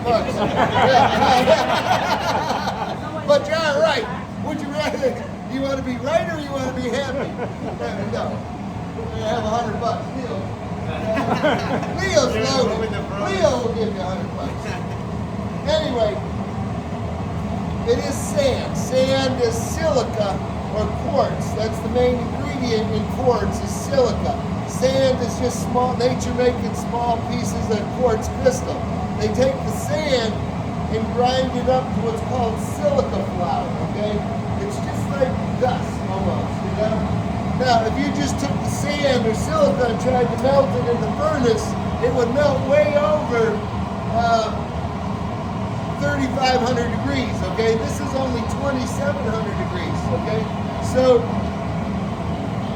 $100. But you're all right. Would you rather, you want to be right or you want to be happy? No. We're going to have $100. Leo's loaded. Leo will give you $100. Anyway, it is sand. Sand is silica or quartz. That's the main ingredient in quartz is silica. Sand is just small, nature making small pieces of quartz crystal. They take the sand and grind it up to what's called silica flour, okay? It's just like dust almost, you know? Now, if you just took the sand or silica and tried to melt it in the furnace, it would melt way over 3,500 degrees, okay? This is only 2,700 degrees, okay? So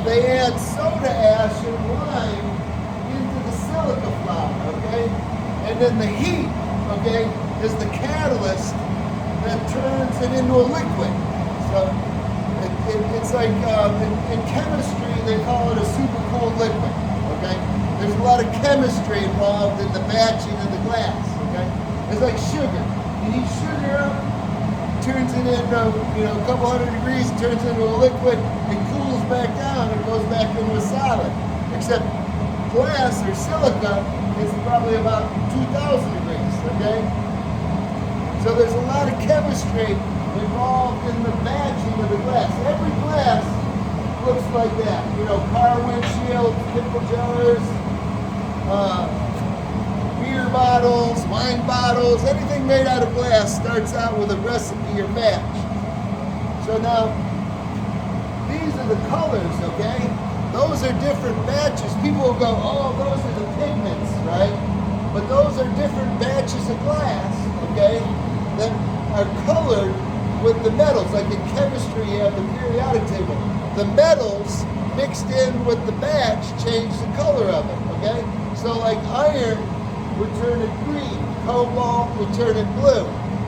they add soda ash and lime into the silica flour, okay? And then the heat, okay, is the catalyst that turns it into a liquid. So it's like, in chemistry, they call it a supercooled liquid, okay? There's a lot of chemistry involved in the batching of the glass, okay? It's like sugar. You heat sugar up, turns it into, a couple hundred degrees, turns into a liquid, it cools back down, and goes back into a solid. Except glass or silica is probably about 2,000 degrees, okay? So there's a lot of chemistry involved in the batching of the glass. Every glass looks like that. Car windshields, pickle jars, beer bottles, wine bottles, anything made out of glass starts out with a recipe or batch. So now, these are the colors, okay? Those are different batches. People will go, oh, those are the pigments, right? But those are different batches of glass, okay, that are colored with the metals. Like in chemistry, you have the periodic table. The metals mixed in with the batch change the color of it, okay? So like iron would turn it green, cobalt would turn it blue,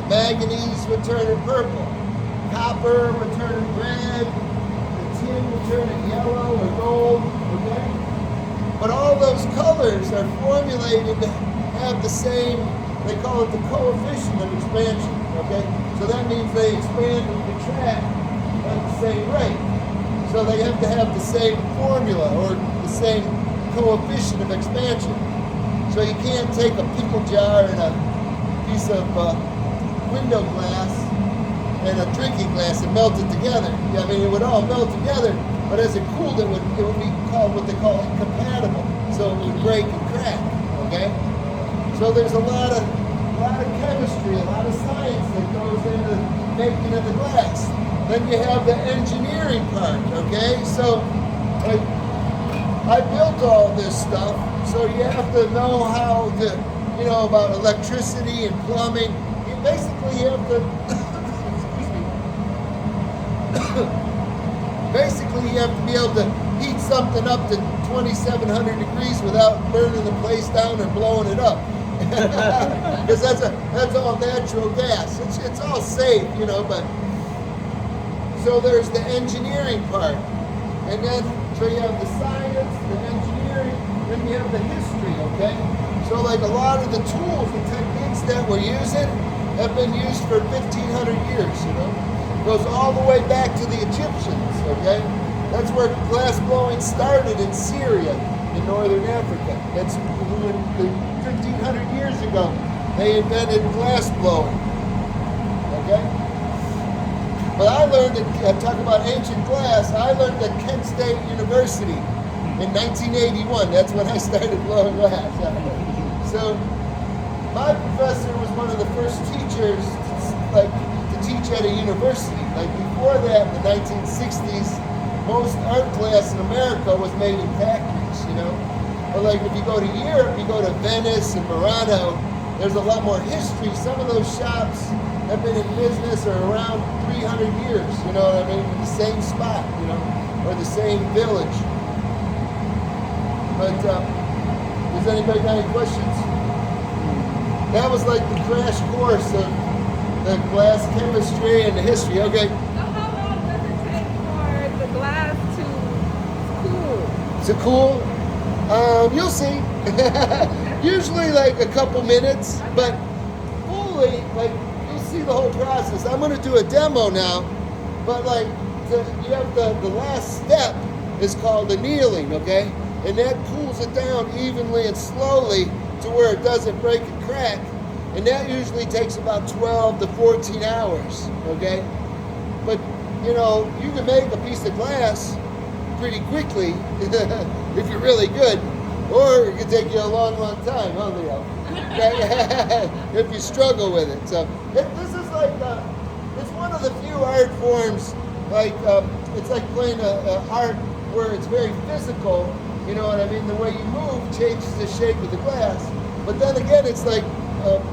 manganese would turn it purple, copper would turn it red, the tin would turn it yellow or gold, okay? But all those colors are formulated to have the same, they call it the coefficient of expansion, okay? So that means they expand and contract at the same rate. So they have to have the same formula or the same coefficient of expansion. So you can't take a pickle jar and a piece of window glass and a drinking glass and melt it together. I mean, it would all melt together, but as it cooled, it would be called what they call incompatible. So it would break and crack, okay? So there's a lot of chemistry, a lot of science that goes into the making of the glass. Then you have the engineering part, okay? So I built all this stuff, so you have to know how to, about electricity and plumbing. You basically have to, basically you have to be able to heat something up to 2,700 degrees without burning the place down or blowing it up. Because that's all natural gas. It's all safe, but so there's the engineering part. And then so you have the science, the engineering, then you have the history, okay? So like a lot of the tools and techniques that we're using have been used for 1,500 years, It goes all the way back to the Egyptians, okay? That's where glass blowing started in Syria, in northern Africa. That's when 1,500 years ago, they invented glass blowing, okay? But I learned, talk about ancient glass, I learned at Kent State University in 1981. That's when I started blowing glass. So my professor was one of the first teachers to teach at a university. Like before that, in the 1960s, most art glass in America was made in factories, But like if you go to Europe, you go to Venice and Murano, there's a lot more history. Some of those shops have been in business or around 300 years, in the same spot, or the same village. But does anybody got any questions? That was like the crash course of the glass chemistry and the history. Okay. So how long does it take for the glass to cool? To cool? You'll see. Usually like a couple minutes, but literally, like, you'll see the whole process. I'm going to do a demo now, but like, you have the last step is called annealing, okay? And that cools it down evenly and slowly to where it doesn't break and crack. And that usually takes about 12 to 14 hours, okay? But, you know, you can make a piece of glass pretty quickly if you're really good, or it can take you a long, long time, huh, Leo? If you struggle with it. So this is like, it's one of the few art forms, like, it's like playing a art where it's very physical, you know what I mean? The way you move changes the shape of the glass. But then again, it's like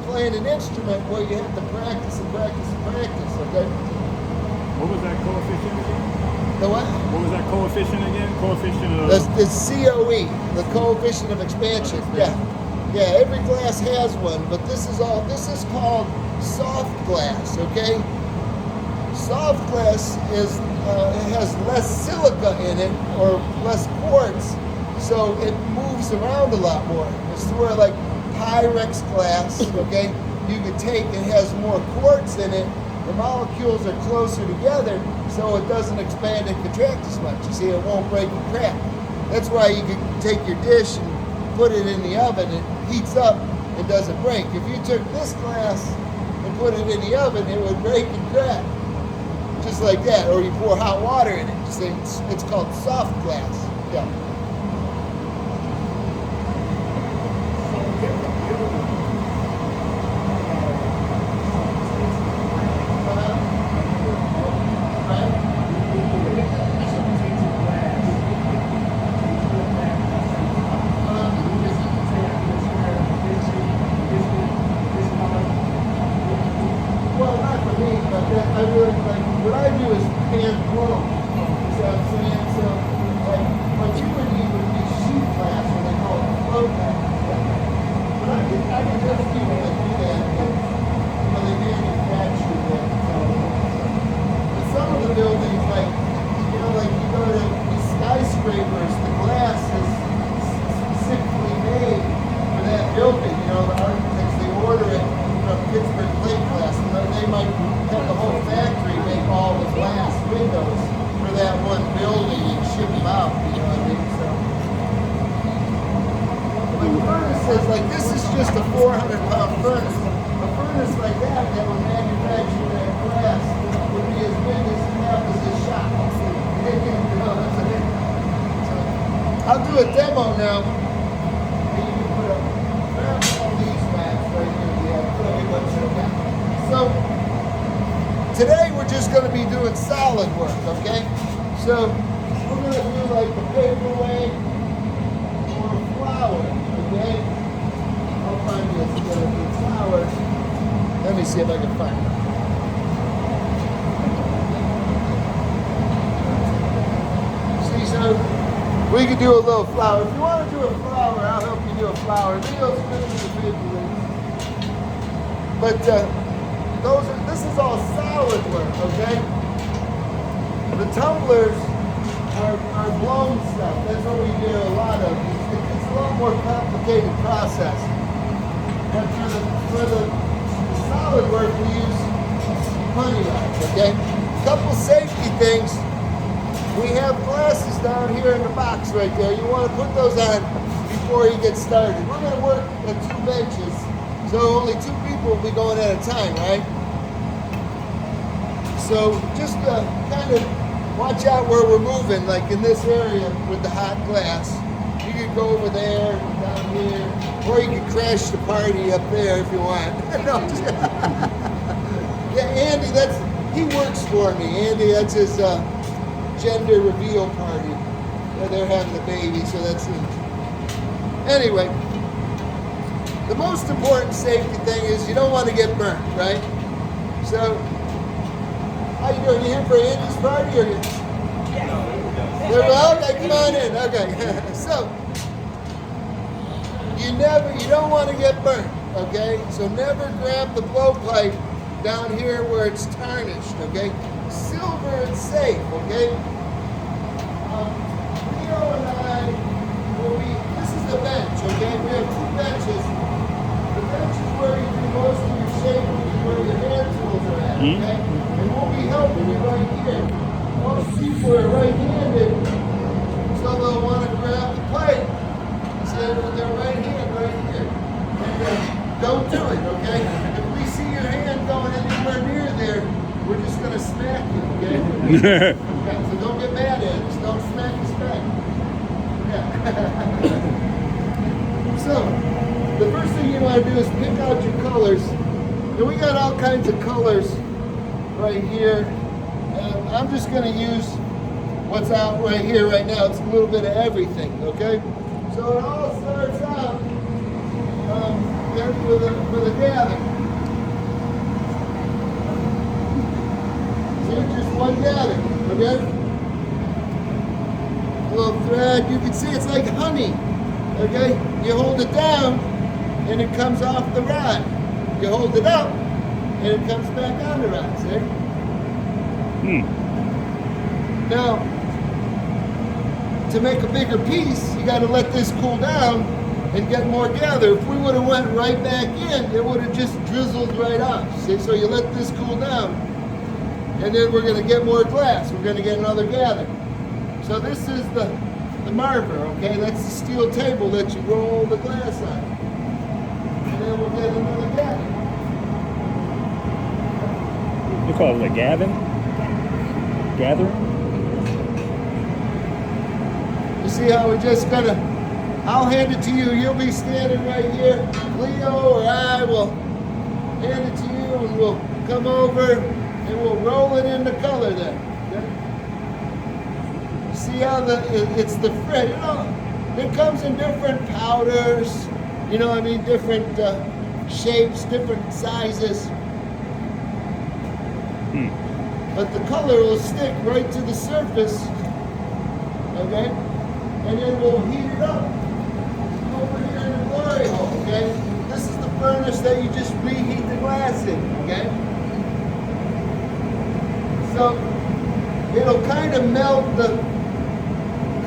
playing an instrument where you have to practice and practice and practice, okay? What was that coefficient again? The what? What was that coefficient again? Coefficient of... The COE, the coefficient of expansion. Yeah. Yeah, every glass has one, but this is called soft glass, okay? Soft glass is it has less silica in it, or less quartz, so it moves around a lot more. It's where like Pyrex glass, okay, you can take, it has more quartz in it, the molecules are closer together, so it doesn't expand and contract as much. You see, it won't break and crack. That's why you can take your dish and put it in the oven, it heats up and doesn't break. If you took this glass and put it in the oven, it would break and crack. Just like that, or you pour hot water in it. You see, it's called soft glass. Yeah. Well, not for me, but I really like, what I do is hand blow. You see what I'm saying? So, like, what you would need would be sheet glass, or they call it flow glass. But I can just people that do that, and, you know, they manufacture that. So, but some of the buildings, like, you know, like you go to these skyscrapers, the glass is specifically made for that building. You know, the architects, they order it from Pittsburgh plate glass. They might have the whole factory make all the glass windows for that one building and ship them out, you know what I mean? So, but furnaces, like this is just a 400-pound furnace. A furnace like that would manufacture that glass would be as big as half as this shop. You know, that's it. So, I'll do a demo now. And you can put up, grab all these racks right here. Yeah, put everybody down. So, today we're just going to be doing solid work, okay? So, we're going to do like the paperweight or a flower, okay? I'll find you the flower. Let me see if I can find it. See, so we can do a little flower. If you want to do a flower, I'll help you do a flower. Leo's good with the paperweight. But, this is all solid work, okay? The tumblers are blown stuff. That's what we do a lot of. It's a lot more complicated process. But for the solid work, we use honey rods, okay? A couple safety things. We have glasses down here in the box right there. You want to put those on before you get started. We're going to work at 2 benches, so only 2 people will be going at a time, right? So just kind of watch out where we're moving, like in this area with the hot glass. You can go over there, down here, or you can crash the party up there if you want. Yeah, Andy, he works for me. Andy, that's his gender reveal party. Yeah, they're having a baby, so that's it. Anyway, the most important safety thing is you don't want to get burnt, right? So, how you doing? You here for Andy's party or you? They're okay, come on in. Okay. So you don't want to get burnt, okay? So never grab the blowpipe down here where it's tarnished, okay? Silver is safe, okay? Leo and I this is the bench, okay? We have 2 benches. The bench is where you do most of your shaping. Okay? And we'll be helping you right here. Most people are right-handed, so they'll want to grab the plate. Say with their right hand right here. And don't do it, okay? If we see your hand going anywhere near there, we're just going to smack you, okay? Okay, so don't get mad at us. Don't smack us back. Yeah. So, the first thing you want to do is pick out your colors. And we got all kinds of colors right here. And I'm just going to use what's out right here right now. It's a little bit of everything, okay? So it all starts out with a gather. See, just one gather, okay? A little thread. You can see it's like honey, okay? You hold it down, and it comes off the rod. You hold it up, and it comes back on the rod, see? Now, to make a bigger piece, you got to let this cool down and get more gather. If we would have went right back in, it would have just drizzled right off. See? So you let this cool down, and then we're going to get more glass. We're going to get another gather. So this is the marver, okay? That's the steel table that you roll the glass on. And then we'll get another gather. You call it a gathering? Gathering? You see how we're just gonna, I'll hand it to you. You'll be standing right here. Leo or I will hand it to you, and we'll come over and we'll roll it into color there. Okay? See how it's the thread, you know, it comes in different powders, you know what I mean, different shapes, different sizes. But the color will stick right to the surface, okay? And then we'll heat it up over here in the glory hole, okay? This is the furnace that you just reheat the glass in, okay? So it'll kind of melt the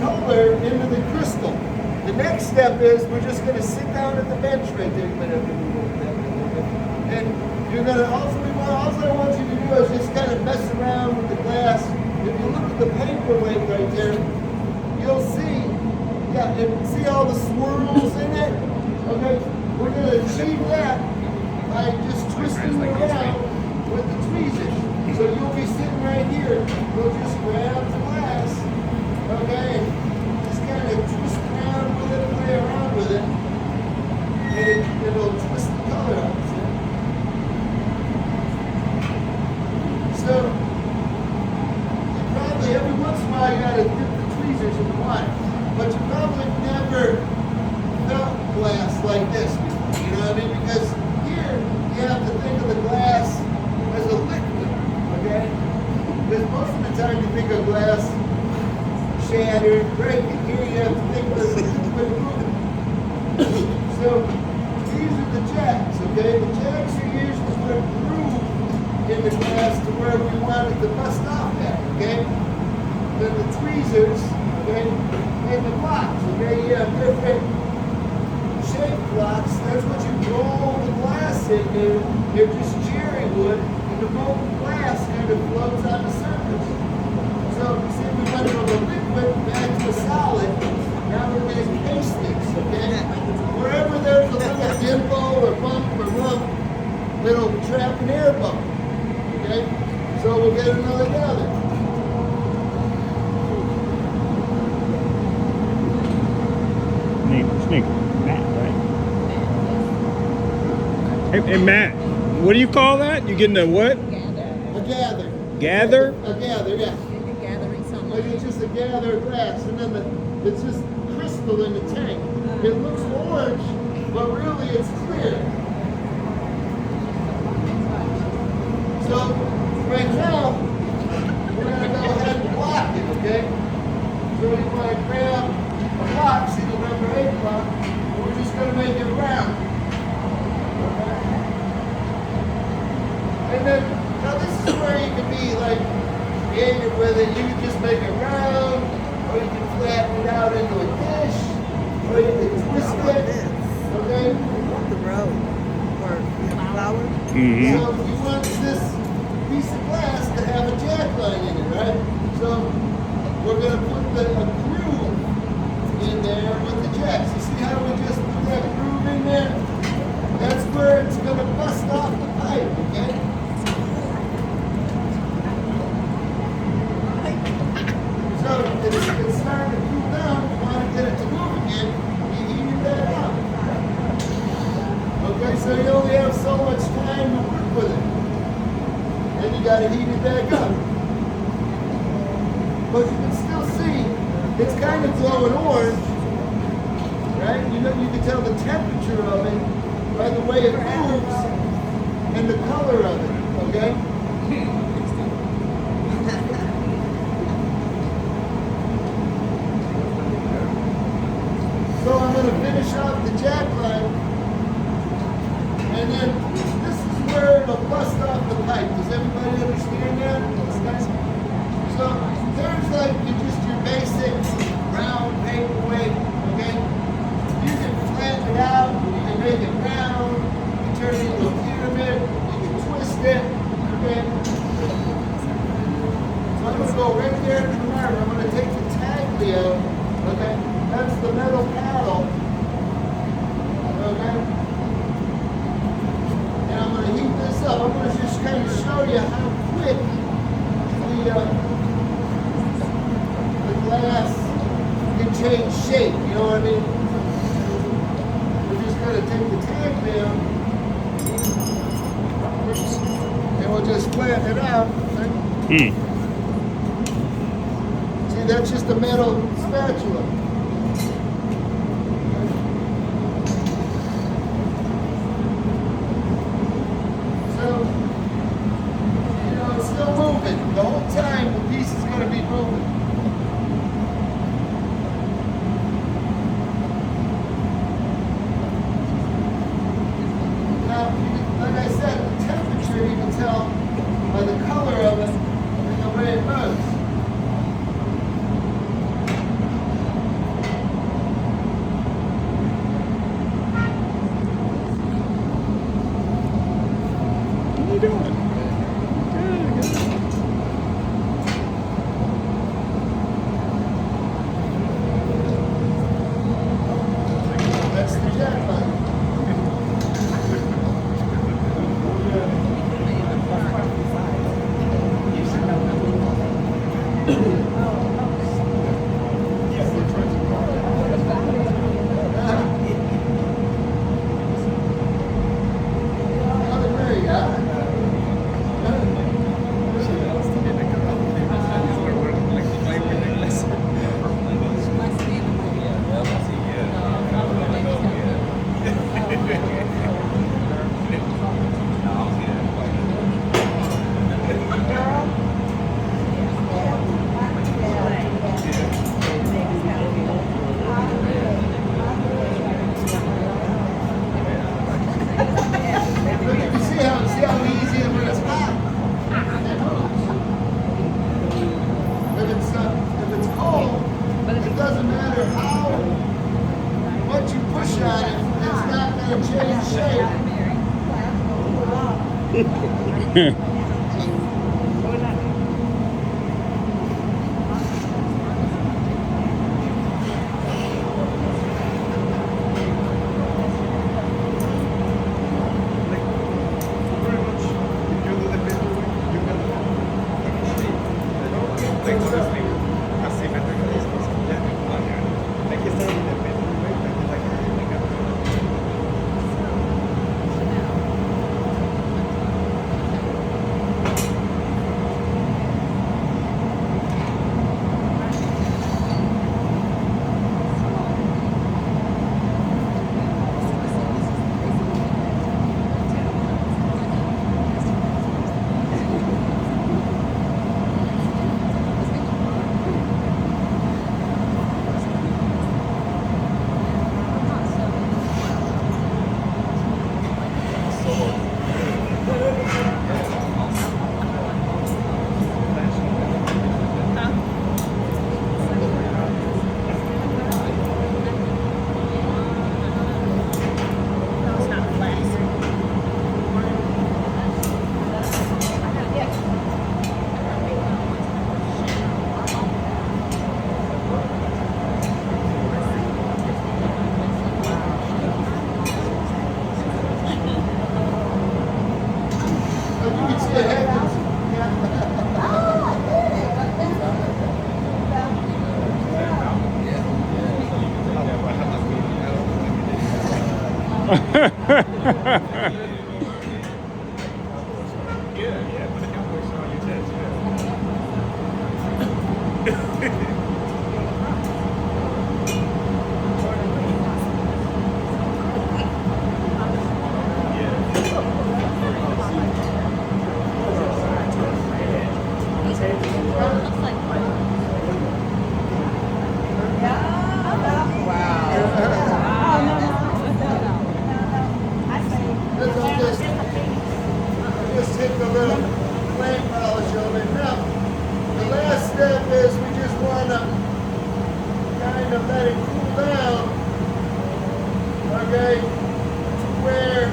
color into the crystal. The next step is we're just going to sit down at the bench right there. And you're going to also, all I want you to do is just kind of mess around with the glass. If you look at the paperweight right there, you'll see, yeah, and see all the swirls in it? Okay, we're going to achieve that by just twisting around with the tweezers. So you'll be sitting right here. We'll just grab the glass, okay, and just kind of twist around with it, play around with it, and it'll twist the color out. So, probably every once in a while you gotta dip the tweezers in the water, but you probably never felt glass like this before, you know what I mean? Because here, you have to think of the glass as a liquid, okay? Because most of the time you think of glass shattered, breaking. Here you have to think of it as a liquid moving. So, these are the jacks, okay? The jacks are used to put a groove in the glass to where we want it to bust off at, okay? Then the tweezers, okay, and the blocks, okay? You have different shaped blocks. That's what you roll the glass into. They're just cherry wood, and the molten glass kind of floats on the surface. So, see, we went from a liquid back to a solid. Now we're making pastics, okay? Wherever there's a little dimple or bump or lump, it'll trap an air bubble. Okay, so we'll get another gather. Snake, Matt, right? Hey, Matt, what do you call that? You getting a what? A gather. Gather? A gather, yeah. You're gathering something. Like it's just a gather of glass, and then it's just crystal in the tank. It looks orange, but really it's clear. So, right now, we're going to go ahead and block it, okay? So you want to grab a block, see the number 8 block, and we're just going to make it round. Okay? And then, now this is where you can be like creative with it. You can just make it round, or you can flatten it out into a dish, or you can twist it, okay? The road or flour. Mm-hmm. So you want this piece of glass to have a jack line in it, right? So we're going to put a groove in there with the jacks. You see how we just put that groove in there? That's where it's going to bust off the pipe, okay? So it's starting to cool down. You want to get it to move again, you heat it back up. Okay, so you only have so much time to work with it. And you got to heat it back up. But you can still see it's kind of glowing orange, right? You know, you can tell the temperature of it by the way it moves and the color of it, okay? So I'm going to finish off the jack line, and then this is where it'll bust off the pipe. Does everybody understand that? Okay. So there's like just your basic round paperweight, okay? You can flatten it out, you can make it round, you can turn it into a pyramid, you can twist it, okay? So I'm going to go right there to the mark. I'm going to take the taglia, okay? That's the metal paddle, okay? And I'm going to heat this up. I'm going to just kind of show you how quick the glass can change shape, you know what I mean? We're just going to take the tag down and we'll just flatten it out. Right? See, that's just a metal spatula. So, you know, it's still moving. The whole time the piece is going to be moving. Now, like I said, the temperature you can tell by the color of it and the way it moves. What are you doing? Good, good. That's the jack line. There you go. Look, you see how easy it is when it's hot. It moves. If it's cold, it doesn't matter how much you push on it, it's not going to change shape. Yeah, put the cowboy shirt on your chest. This will just take a little flame polish over it. Now, the last step is we just want to kind of let it cool down, okay, to where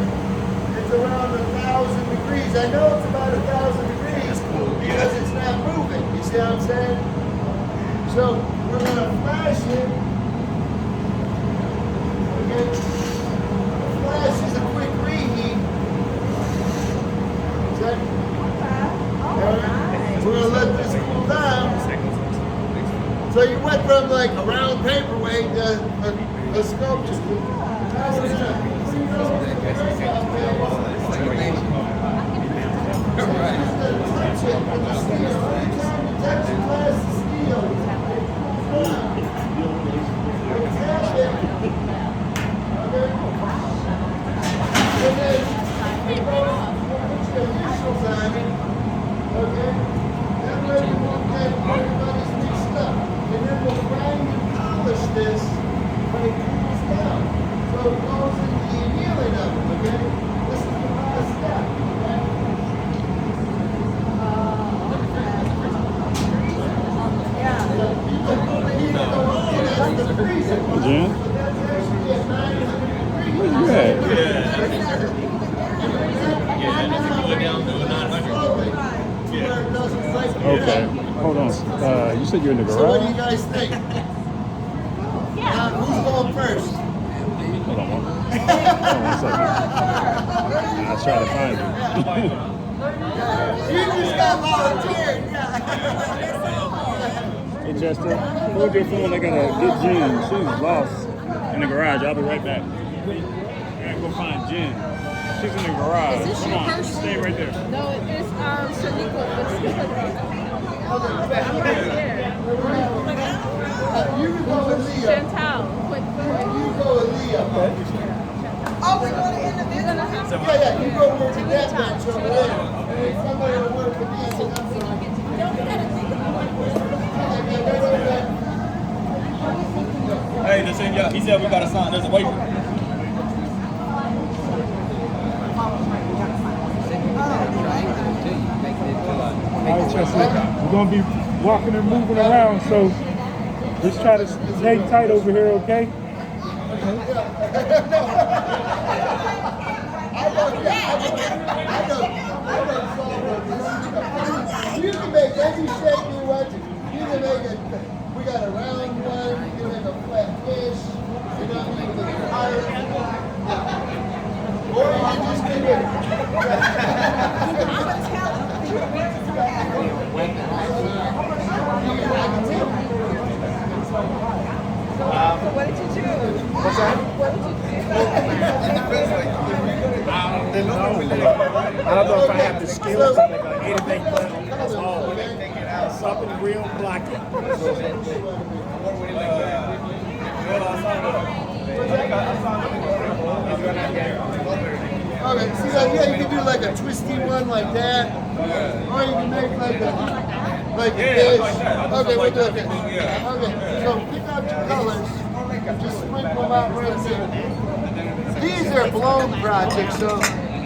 it's around 1,000 degrees. I know it's about 1,000 degrees because it's not moving. You see what I'm saying? So we're going to flash it. Okay. Flash is a quick reheat. Check. We're going to let this cool down. So you went from like a round paperweight to a sculpture. Now we're going to touch it with the steel. Anytime you touch the glass of steel, tap it. Okay? And then we'll put your initials on it. Okay? That way we won't get everybody's mixed up. And then we'll grind and polish this when it cools down. So it goes in the annealing of it, okay? This is the last step, okay? People put the heat on that's the freezer. Jim? But that's actually at 900 degrees. Where you at? Okay, hold on. You said you're in the So what do you garage? guys think? Who's going first? Hold on one second. I'll try to find you. You just got volunteered. Hey, Jester, hold your phone. I gotta get Jen. She's lost in the garage. I'll be right back. I gotta go find Jen. She's in the garage. Is this Come your on, person? stay right there. No, it's Shaniqua. I'm right here. You can go with Leah. Chantal. Quick. You go with Leah. Oh, we're going to individual? Yeah, you go over to that bench over there. And then somebody will work with me. So that's all right. Hey, this ain't y'all. He said we got to sign. There's a waiver. All right, Chester, we're gonna be walking and moving around, so just try to stay tight over here, okay? You can make any shape you want to. You can make it. We got a round one. You can make a flat fish. You know, you can make a heart. Or you can just make it. What did you choose? What's that? What did you choose? I don't know if I have the skills to make anything but small. Something real blocky. Okay, see, yeah, you can do like a twisty one like that, or you can make like this. Okay, we'll do it. Okay, so pick out your colors, just sprinkle them out right there. These are blown projects, so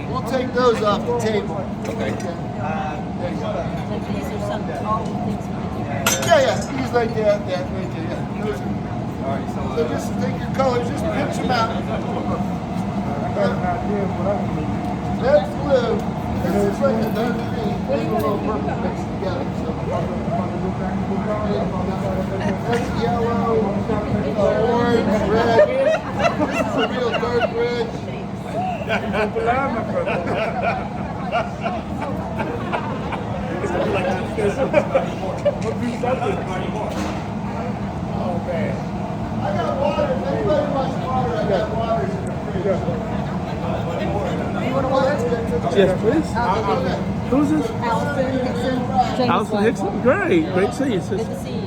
we'll take those off the table. Okay. Yeah, these like that, right there, yeah. Those are, so just take your colors, just pinch them out. That's blue. This is like a dark green. There's a little purple mixed together. So. That's yellow, orange, red. This is a real dark red. Oh man. I got water. If anybody wants water, I got water in the fridge. You want water? Yes, please. Okay. Who's this? Allison Hickson. Allison Hickson. Great to see you, Good sis. to see you.